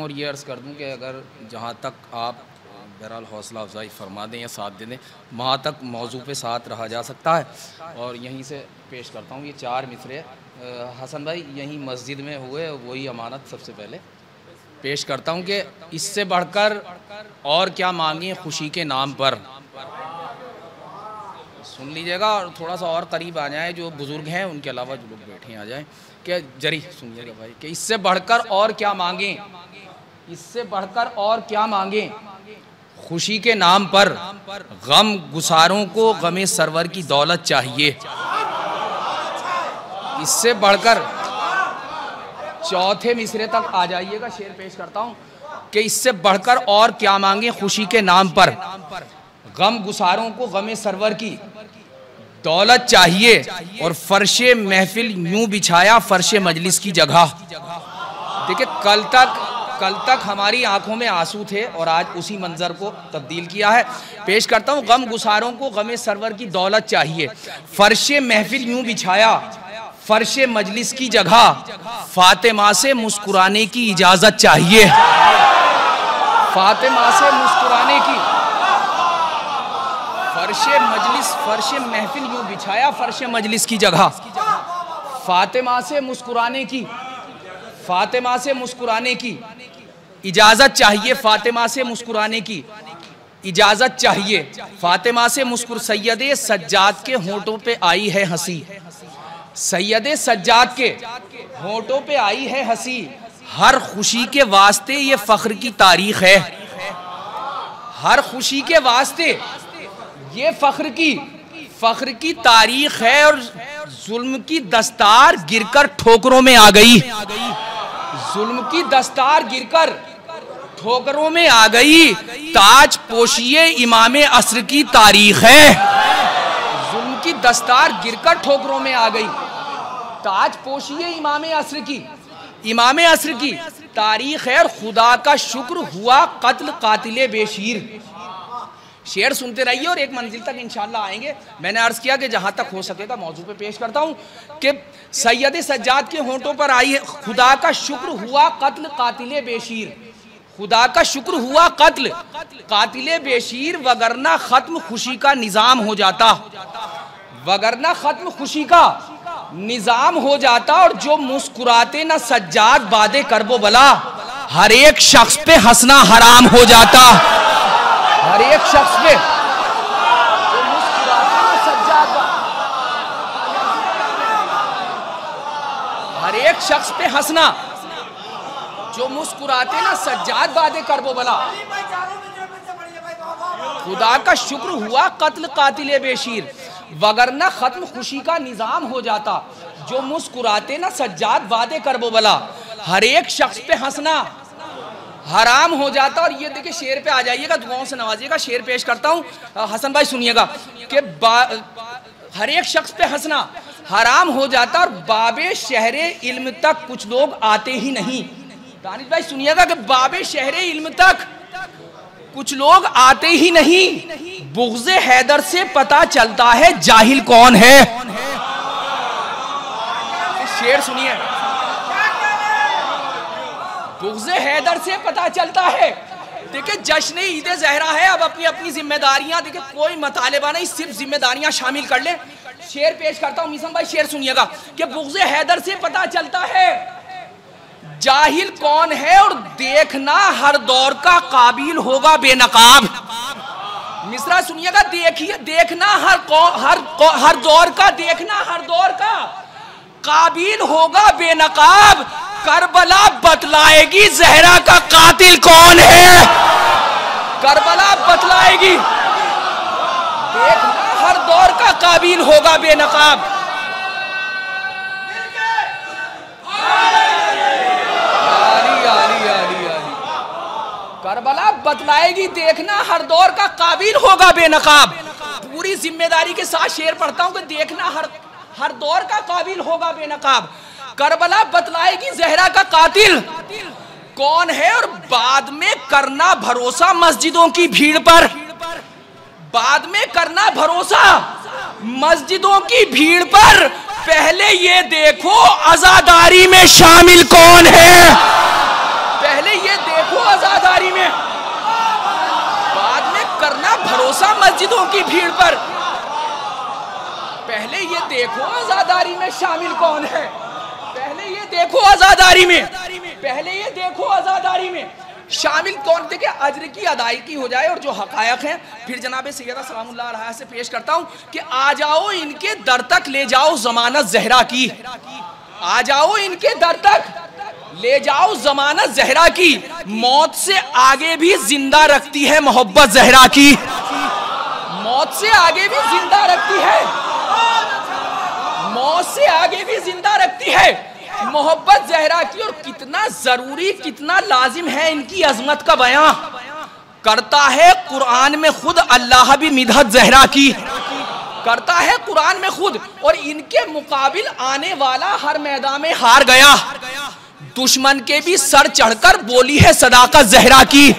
और ये अर्ज़ कर दूं कि अगर जहाँ तक आप बहरहाल हौसला अफजाई फरमा दें या साथ दे दें, वहाँ तक मौजू पे साथ रहा जा सकता है। और यहीं से पेश करता हूँ ये 4 मिसरे हसन भाई यहीं मस्जिद में हुए, वही अमानत सबसे पहले पेश करता हूँ कि इससे बढ़कर और क्या मांगे खुशी के नाम पर। सुन लीजिएगा और थोड़ा सा और करीब आ जाए, जो बुज़ुर्ग हैं उनके अलावा जो लोग बैठे आ जाएं, कि जरी सुनिएगा भाई कि इससे बढ़कर और क्या मांगें, इससे बढ़कर और क्या मांगें खुशी के नाम पर। गम गुसारों को गमे सरवर की दौलत चाहिए। इससे बढ़कर चौथे मिसरे तक आ जाइएगा, शेर पेश करता हूँ कि इससे बढ़कर और क्या मांगे खुशी के नाम पर। गम गुसारों को गमे सरवर की दौलत चाहिए और फर्शे महफिल यूं बिछाया फर्शे मजलिस की जगह। देखिए कल तक हमारी आंखों में आंसू थे और आज उसी मंजर को तब्दील किया है। पेश करता हूँ, गम गुसारों को गमे सरवर की दौलत चाहिए, फर्शे महफिल यूं बिछाया फर्शे मजलिस की जगह, फातिमा से मुस्कुराने की इजाजत चाहिए। फातिमा से मुस्कुराने की, फर्शे मजलिस फर्शे महफिल यूं बिछाया फर्शे मजलिस की जगह, फातिमा से मुस्कुराने की, फातिमा से मुस्कुराने की इजाजत चाहिए, फातिमा से मुस्कुराने की इजाजत चाहिए, फातिमा से सैयदे सज्जाद के होंठों पे आई है हंसी, सैयदे सज्जाद के होंठों पे आई है हंसी, हर खुशी के वास्ते ये फख्र की तारीख है, हर खुशी के वास्ते ये फख्र की तारीख है। और जुल्म की दस्तार गिरकर ठोकरों में आ गई, जुल्म की दस्तार गिरकर ठोकरों में आ गई, ताज पोशिए इमामे असर की तारीख है। जुल्म की दस्तार गिरकर ठोकरों में आ गई, ताज पोशिए इमामे असर की तारीख है। और खुदा का शुक्र हुआ कत्ल कातिले बेशीर। शेर सुनते रहिए और एक मंजिल तक इंशाअल्लाह आएंगे। मैंने अर्ज किया कि जहां तक हो सकेगा मौजू पे पेश करता हूं कि सैयद सज्जाद के होंठों पर आई है, खुदा का शुक्र हुआ कत्ल कातिले बेशीर, खुदा का शुक्र हुआ कत्ल कातिले बेशीर, वगरना खत्म खुशी का निजाम हो जाता, वगरना खत्म खुशी का निजाम हो जाता। और जो मुस्कुराते ना सज्जाद बादे करबो बला, हर एक शख्स पे हंसना हराम हो जाता, हर एक शख्स पे जो मुस्कुराते ना सज्जाद, हर एक शख्स पे हंसना जो मुस्कुराते ना सज्जाद बादे करबो बला, खुदा का शुक्र हुआ कत्ल कातिले बेशीर, वगरना खत्म खुशी का निजाम हो जाता। जो मुस्कुराते ना सज्जाद वादे करबो बला, हर एक शख्स पे हंसना हराम हो जाता। और ये देखिए शेर पे आ जाइएगा, दुआओं से नवाजिएगा। शेर पेश करता हूँ हसन भाई सुनिएगा कि हर एक शख्स पे हंसना हराम हो जाता और बाबे शहरे इल्म तक कुछ लोग आते ही नहीं। दानिश भाई सुनिएगा कि बाबे शहरे इल्म तक कुछ लोग आते ही नहीं, बुग़्ज़े हैदर से पता चलता है जाहिल कौन है। शेर सुनिए, बुग़्ज़े हैदर से पता चलता है। देखिए जश्न ईद ज़हरा है, अब अपनी अपनी जिम्मेदारियां, देखिए कोई मुतालिबा नहीं, सिर्फ जिम्मेदारियां शामिल कर ले। शेर पेश करता हूं मीसम भाई, शेर सुनिएगा कि बुग़्ज़े हैदर से पता चलता है जाहिल कौन है, और देखना हर दौर का काबिल होगा बेनकाब। मिसरा सुनिएगा, देखिए देखना हर दौर का, देखना हर दौर का काबिल होगा बेनकाब। करबला बतलाएगी ज़हरा का कातिल कौन है, करबला बतलाएगी, देखना हर दौर का काबिल होगा बेनकाब। करबला बतलाएगी, देखना हर दौर का काबिल होगा बेनकाब। पूरी जिम्मेदारी के साथ शेर पढ़ता हूं कि देखना हर दौर का काबिल होगा बेनकाब। करबला बतलाएगी ज़हरा का कातिल कौन है, और बाद में करना भरोसा मस्जिदों की भीड़ पर, बाद में करना भरोसा मस्जिदों की भीड़ पर। पहले ये देखो अज़ादारी में शामिल कौन है, पहले ये आजादारी में, बाद में करना भरोसा मस्जिदों की भीड़ पर। पहले ये देखो आजादारी में शामिल कौन है, पहले ये देखो आजादारी में, पहले ये देखो आजादारी में शामिल कौन। देखिए अज्र की अदायगी हो जाए और जो हकायक हैं, फिर जनाब सैयदा सलामुल्लाह अलैहा से पेश करता हूं कि आ जाओ इनके दर तक ले जाओ जमानत जहरा की, आ जाओ इनके दर तक ले जाओ जमानत जहरा की। मौत से आगे भी जिंदा रखती है मोहब्बत जहरा की, मौत से आगे भी जिंदा रखती है, मौत से आगे भी जिंदा रखती है मोहब्बत जहरा की। और कितना जरूरी, कितना लाजिम है इनकी अजमत का बयां करता है कुरान में खुद अल्लाह भी मिदहत जहरा की, करता है कुरान में खुद। और इनके मुकाबिल आने वाला हर मैदान में हार गया, दुश्मन के भी सर चढ़कर बोली है सदाकत जहरा की।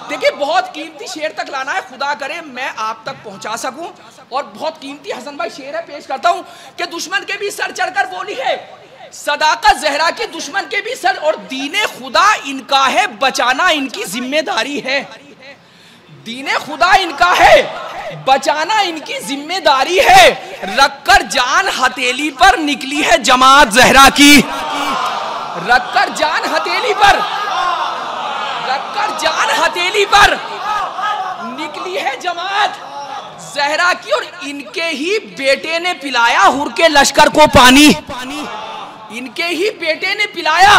देखिए बहुत कीमती शेर तक लाना है, खुदा करे मैं आप तक पहुंचा सकूं। और बहुत कीमती हसन भाई शेर है, पेश करता हूं कि दुश्मन के भी सर चढ़कर बोली है सदाकत जहरा की, दुश्मन के भी सर। और दीने खुदा इनका है बचाना इनकी जिम्मेदारी है, दीने खुदा इनका है बचाना इनकी जिम्मेदारी है। रखकर जान हथेली पर निकली है जमात जहरा की, रखकर जान हथेली पर, रखकर जान हथेली पर निकली है जमात जहरा की। और इनके ही बेटे ने पिलाया हुर के लश्कर को पानी, इनके ही बेटे ने पिलाया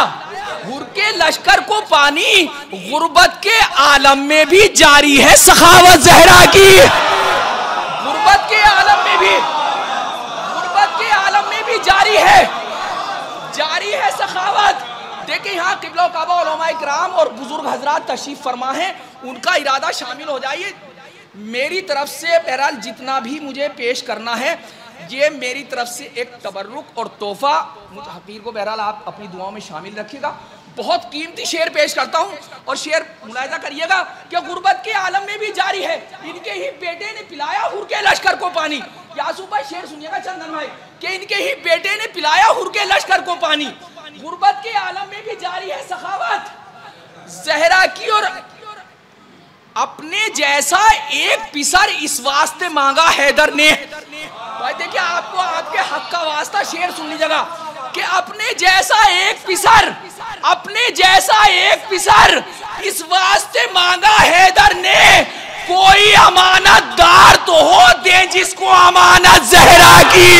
हुर के लश्कर को पानी। गुर्बत के आलम में भी जारी है सखावत जहरा की, गुर्बत के आलम में भी, गुर्बत के आलम में भी जारी है, जारी है सखावत। देखिए यहाँ किबला काबा उलमाए किराम और बुजुर्ग हजरात तशरीफ फरमा है, उनका इरादा शामिल हो जाइए। मेरी तरफ से बहरहाल जितना भी मुझे पेश करना है ये मेरी तरफ से एक तबर्रुक और तोहफा, मुझे हकीर को बहरहाल आप अपनी दुआओं में शामिल रखिएगा। बहुत कीमती शेर पेश करता हूँ और शेर मुलाहिजा करिएगा कि गुर्बत के आलम में भी जारी है, इनके ही बेटे ने पिलाया हुर के लश्कर को पानी। यासूफ भाई शेर सुनिएगा चंदन भाई कि इनके ही बेटे ने पिलाया हुर के लश्कर को पानी। गुर्बत के आलम में भी जारी है सखावत जहरा की। और अपने जैसा एक पिसर इस वास्ते मांगा हैदर ने। भाई देखिए आपको आपके हक का वास्ता शेर सुन लीजिएगा कि अपने जैसा एक पिसर, अपने जैसा एक पिसर इस वास्ते मांगा हैदर ने। कोई अमानतदार तो हो दे जिसको अमानत जहरा की,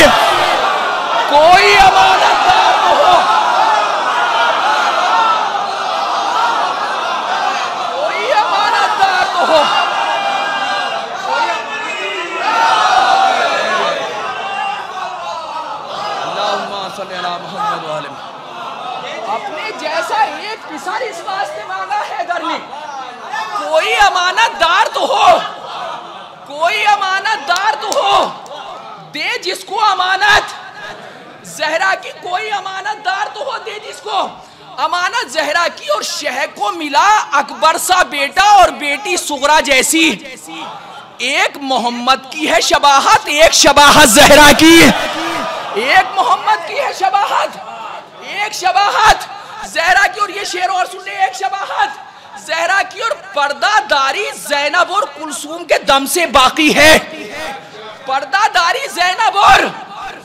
कोई अमानतदार तो हो, कोई अमानतदार तो हो। अपने जैसा एक पिसर इस वास्ते मांगा हैदर ने। कोई अमानतदार तो हो, कोई अमानतदार तो हो दे जिसको अमानत जहरा की, कोई अमानतदार तो हो दे जिसको अमानत जहरा की। और शह को मिला अकबर सा बेटा और बेटी सुगरा जैसी, एक मोहम्मद की है शबाहत, एक शबाहत जहरा की, एक मोहम्मद की है शबाहत, एक शबाहत जहरा की। और ये शेर और सुन ले, एक शबाहत जहरा की। और पर्दादारी जैनब और कुलसूम के दम से बाकी है, पर्दादारी जैनब और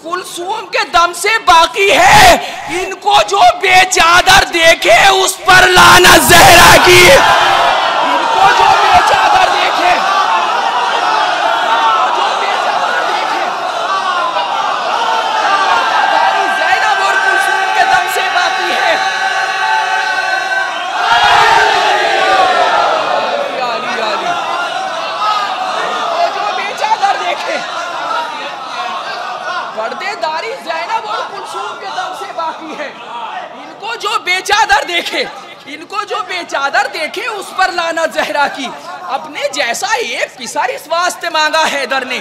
कुलसूम के दम से बाकी है। इनको जो बेचादर देखे उस पर लानत जहरा की, इनको जो बेचादर देखे, पर्देदारी ज़ैनब और कुलसूम के दम से बाकी है। इनको जो बेचादर देखे, इनको जो बेचादर देखे उस पर लाना जहरा की। अपने जैसा एक पिसर इस वास्ते मांगा हैदर ने।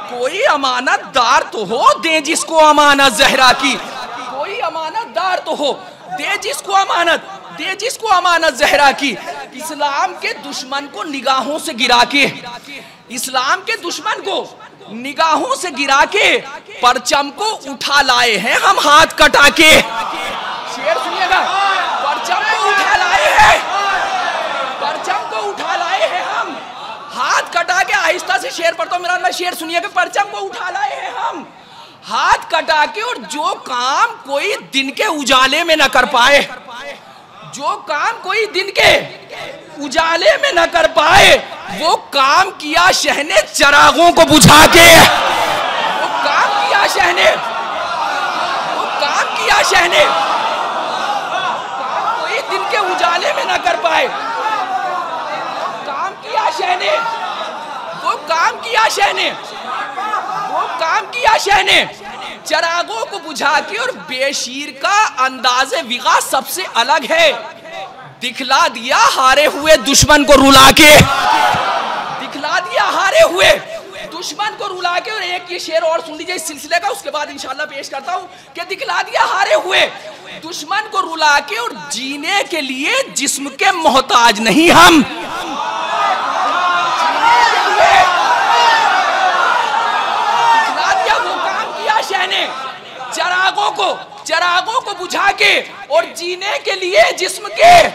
कोई अमानतदार तो हो दे जिसको अमानत जहरा की, कोई अमानतदार तो हो दे जिसको अमानत, दे जिसको अमानत जहरा की। इस्लाम के दुश्मन को निगाहों से गिरा के, इस्लाम के दुश्मन को निगाहों से गिरा के परचम को उठा लाए हैं हम हाथ कटा के। शेर सुनिएगा, परचम को उठा लाए हैं आहिस्ता से शेर पढ़ता हूँ, मेरा अल्लाह शेर सुनिए कि परचम को उठा लाए हैं हम हाथ कटा के, और जो काम कोई दिन के उजाले में न कर पाए, जो काम कोई दिन के उजाले में न कर पाए, वो काम किया शहने चरागों को बुझा के। वो काम किया शहने, वो काम किया शहने, काम कोई दिन के उजाले में न कर पाए, काम किया शहने, वो काम किया शहने, वो काम किया शहने चरागों को बुझा के। और बेशीर का अंदाज़े विगा सबसे अलग है, दिखला दिया हारे हुए दुश्मन को रुला के, दिखला दिया हारे हुए दुश्मन को रुला के। और एक ये शेर और सुन लीजिए इस सिलसिले का, उसके बाद इंशाल्लाह पेश करता हूं कि दिखला दिया हारे हुए दुश्मन को रुला के, और जीने के लिए जिस्म के मोहताज नहीं हम, चरागों को बुझा के, और जीने के लिए जिस्म के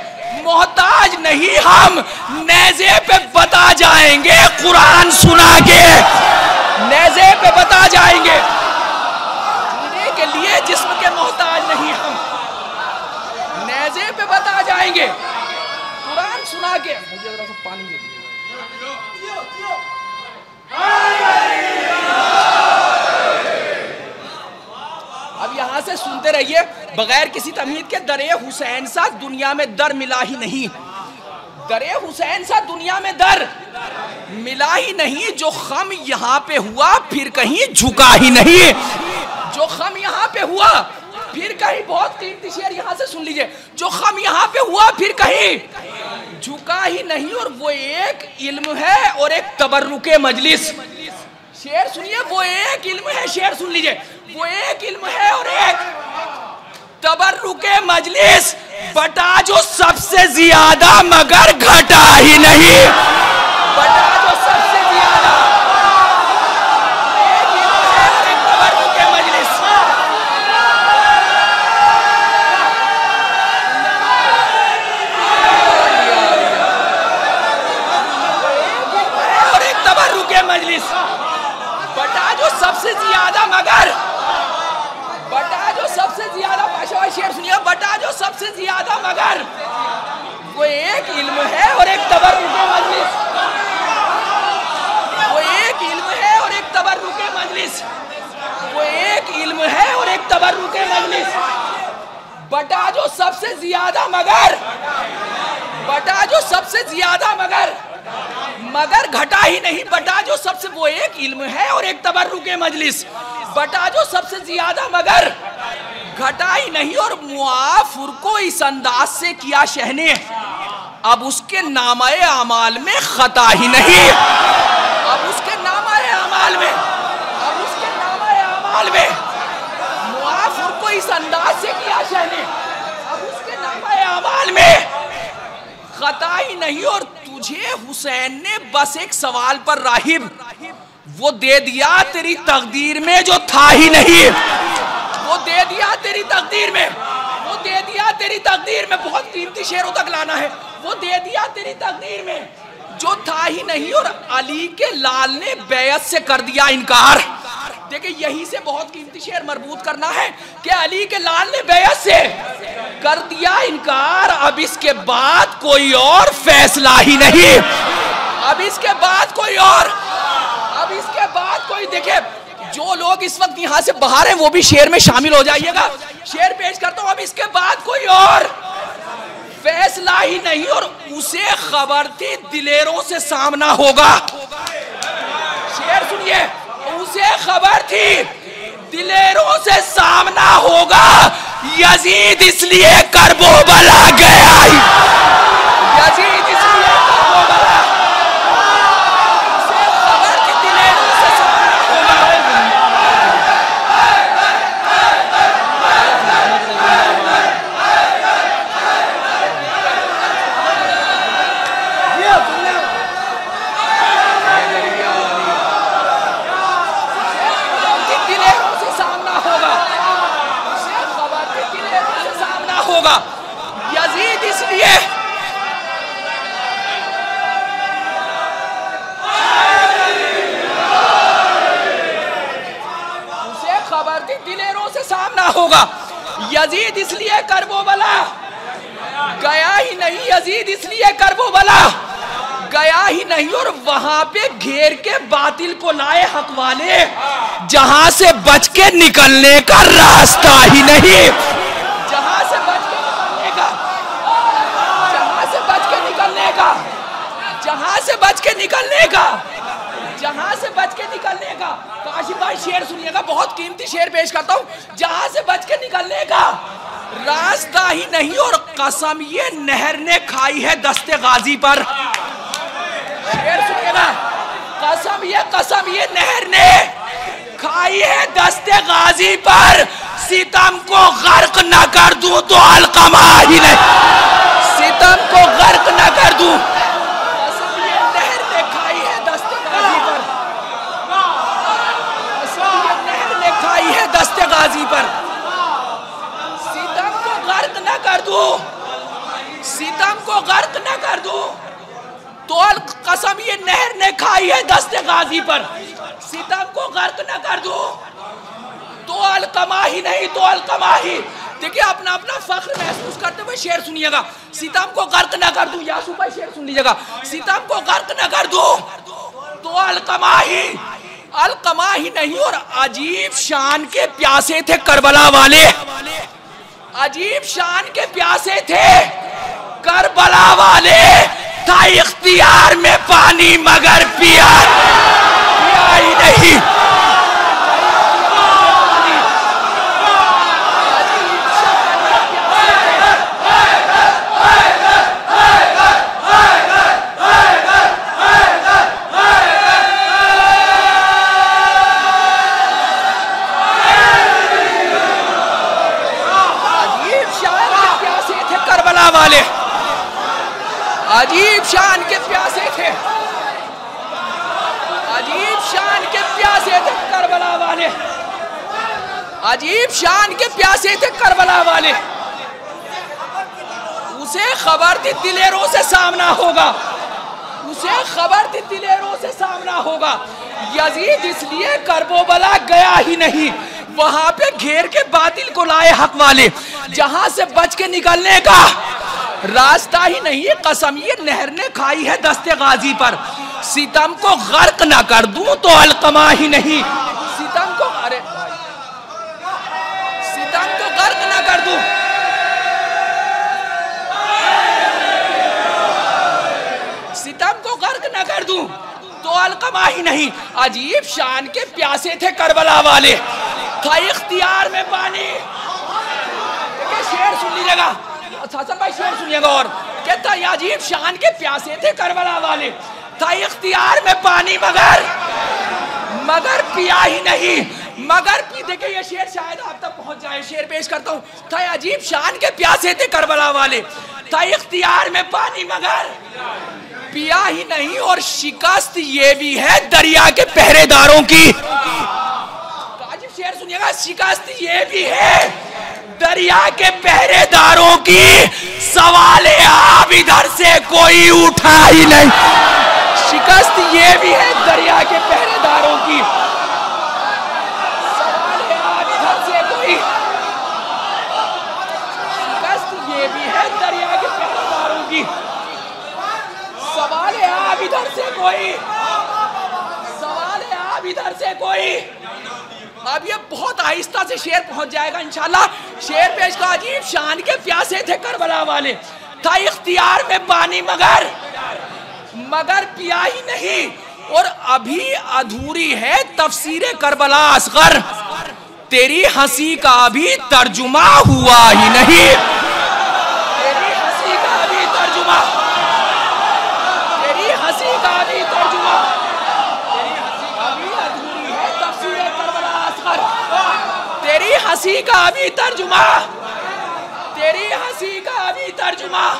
मोहताज नहीं हम। नेज़े पे बता जाएंगे कुरान सुना के, नेज़े पे बता जाएंगे, जीने के लिए जिस्म के मोहताज नहीं हम, नेज़े पे बता जाएंगे कुरान सुना के। मुझे जरा सा पानी दे दीजिए। अब यहां से सुनते रहिए बगैर किसी तमहीद के, दरे हुसैन सा दुनिया में दर मिला ही नहीं, दरे हुसैन सा दुनिया में दर मिला ही नहीं। जो खम यहां पे हुआ फिर कहीं झुका ही नहीं, जो खम यहां पे हुआ फिर कहीं, बहुत कीमती शेर यहां से सुन लीजिए, जो खम यहां पे हुआ फिर कहीं झुका ही नहीं। और वो एक इल्म है और एक तबर्रुके मजलिस, शेर सुनिए, वो एक इल्म है, शेर सुन लीजिए, वो एक इल्म है और एक तबर्रुके मजलिस, बटा जो सबसे ज्यादा मगर घटा ही नहीं, बटा जो सबसे ज्यादा, एक इल्म है और एक तबर्रुके मजलिस। और एक तबर्रुके मजलिस, बटा जो सबसे ज्यादा मगर, बटा जो सबसे ज्यादा, पाशा शेर सुनिए, बटा जो सबसे ज्यादा मगर, वो एक इल्म है और एक तबर्रुके मजलिस, वो एक इल्म है और एक तबर्रुके मजलिस, वो एक इल्म है और एक तबर्रुके मजलिस, बटा जो सबसे ज्यादा मगर, बटा जो सबसे ज्यादा मगर, मगर घटा ही नहीं, बटा जो सबसे, वो एक इल्म है और एक तबर्रुके मजलिस, बटा जो सबसे ज्यादा मगर घटा ही नहीं। और मुआफुर को इस अंदाज से किया शहने, अब उसके नामाए अमाल में खता ही नहीं, अब उसके नामाए अमाल में, अब उसके नामाए अमाल में मुआफुर को इस अंदाज से किया शहने, अब उसके नामाए अमाल में खता ही नहीं। और तुझे हुसैन ने बस एक सवाल पर राहिब वो दे दिया तेरी तकदीर में जो था ही नहीं, वो दे दिया तेरी तकदीर में, वो दे दिया तेरी तकदीर में, बहुत कीमती शेरों तक लाना है, वो दे दिया तेरी तकदीर में जो था ही नहीं। और अली के लाल ने बैयत से कर दिया इनकार, देखिए यही से बहुत कीमती शेर मरबूत करना है कि अली के लाल ने बैयत से कर दिया इनकार, अब इसके बाद कोई और फैसला ही नहीं, अब इसके बाद कोई और, अब इसके बाद कोई, देखे जो लोग इस वक्त यहाँ से बाहर हैं वो भी शेर में शामिल हो जाइएगा, शेर पेश करता हूँ, अब इसके बाद कोई और फैसला ही नहीं। और उसे खबर थी दिलेरों से सामना होगा, शेर सुनिए, उसे खबर थी दिलेरों से सामना होगा, यजीद इसलिए करबला गया, यजीद इसलिए करबला, उसे खबर थी दिलेरों से सामना होगा। यजीद इसलिए होगा। यजीद इसलिए करबला गया ही नहीं, यजीद इसलिए करबला गया ही नहीं और वहां पे घेर के बातिल को लाए हक वाले, जहां से बच के निकलने का रास्ता ही नहीं। जहां से बच के निकलने का, जहां से बच के निकलने का, जहां से बच के निकलने का, जहां से बच के निकलने का। काशिफ भाई शेर सुनिएगा, बहुत कीमती शेर पेश करता हूं। जहां से बच के निकलने का रास्ता ही नहीं और कसम ये नहर ने खाई है दस्ते गाजी पर। शेर सुनिएगा, कसम ये नहर ने खाई है दस्ते गाजी पर। सितम को गर्क न कर दूं तो अलकमा ही नहीं, सितम को गर्क न कर दूं, कसम ये नहर ने खाई है दस्ते गाजी पर, कसम ये नहर ने खाई है दस्ते गाजी पर। सितम को गर्क न कर दूं, सितम को गर्क न कर दूं तो कसम ये नहर ने खाई है दस्ते गाजी पर। सितम को गर्क न कर दूं तो अलकमा ही नहीं, तो अलकमा ही। देखिए अपना अपना फख्र महसूस करते हुए शेर सुनिएगा। सितम को गर्क न कर दूं, यासूफ भाई शेर सुन लीजिएगा। सितम को गर्क न कर दूं तो अलकमा ही, अलकमा ही नहीं और अजीब शान के प्यासे थे करबला वाले, अजीब शान के प्यासे थे करबला वाले। था इख्तियार में पानी मगर पिया ही नहीं। अजीब शान के प्यासे थे, अजीब शान के प्यासे थे करबला वाले, अजीब शान के प्यासे थे करबला वाले। उसे खबर थी दिलेरों से सामना होगा, उसे खबर थी दिलेरों से सामना होगा। यजीद इसलिए करबला गया ही नहीं, वहां पे घेर के बातिल को लाए हक वाले, जहां से बच के निकलने का रास्ता ही नहीं है। कसम ये नहर ने खाई है दस्ते गाजी पर। सितम को गर्क ना कर दूं तो अलकमा ही नहीं, सितम को, अरे सितम को गर्क ना कर दूं, सितम को गर्क ना कर दूं तो अलकमा ही नहीं। अजीब शान के प्यासे थे करबला वाले, था इख्तियार में पानी। शेर सुन लीजिएगा हसन भाई, शेर सुनिएगा। और कहता है अजीब शान के प्यासे थे करबला वाले, था इख्तियार में पानी मगर पिया ही नहीं, मगर पी। देखिए ये शेर शायद आप तक पहुंच जाए, शेर पेश करता हूं। था अजीब शान के प्यासे थे करबला वाले, था इख्तियार में पानी मगर पिया ही नहीं और शिकस्त ये भी है दरिया के पहरेदारों की। शेर सुनिएगा, शिकस्त ये भी है दरिया के पहरेदारों की, सवाले आप इधर से कोई उठा ही नहीं। शिकस्त ये भी है दरिया के पहरेदारों की, सवाले आप इधर से कोई, शिकस्त ये भी है दरिया के पहरेदारों की, सवाले आप इधर से कोई, सवाले आप इधर से कोई। अब ये बहुत आहिस्ता से शेर पहुंच जाएगा इंशाल्लाह। शेर पेश का अजीब शान के प्यासे थे करबला वाले, था इख्तियार में पानी मगर पिया ही नहीं और अभी अधूरी है तफसीरे करबला असगर, तेरी हंसी का अभी तर्जुमा हुआ ही नहीं, तेरी हंसी का अभी तर्जुमा, तेरी हंसी का अभी तर्जुमा, तेरी हंसी का अभी तर्जुमा, तेरी हंसी का अभी तर्जुमा।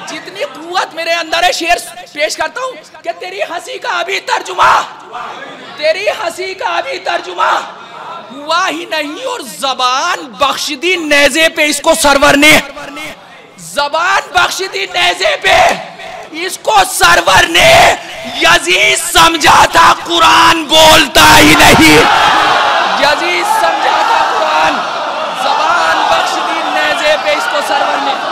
जितनी कुव्वत मेरे अंदर है शेर पेश करता हूं कि तेरी हंसी का अभी तर्जुमा, तेरी हंसी का अभी तर्जुमा हुआ ही नहीं और जबान बख्श दी नेज़े पे इसको सरवर ने, जबान बख्श दी नेज़े पे इसको सरवर ने। यजीद समझा था कुरान बोलता ही नहीं, यजीद समझा था कुरान, को सरवर ने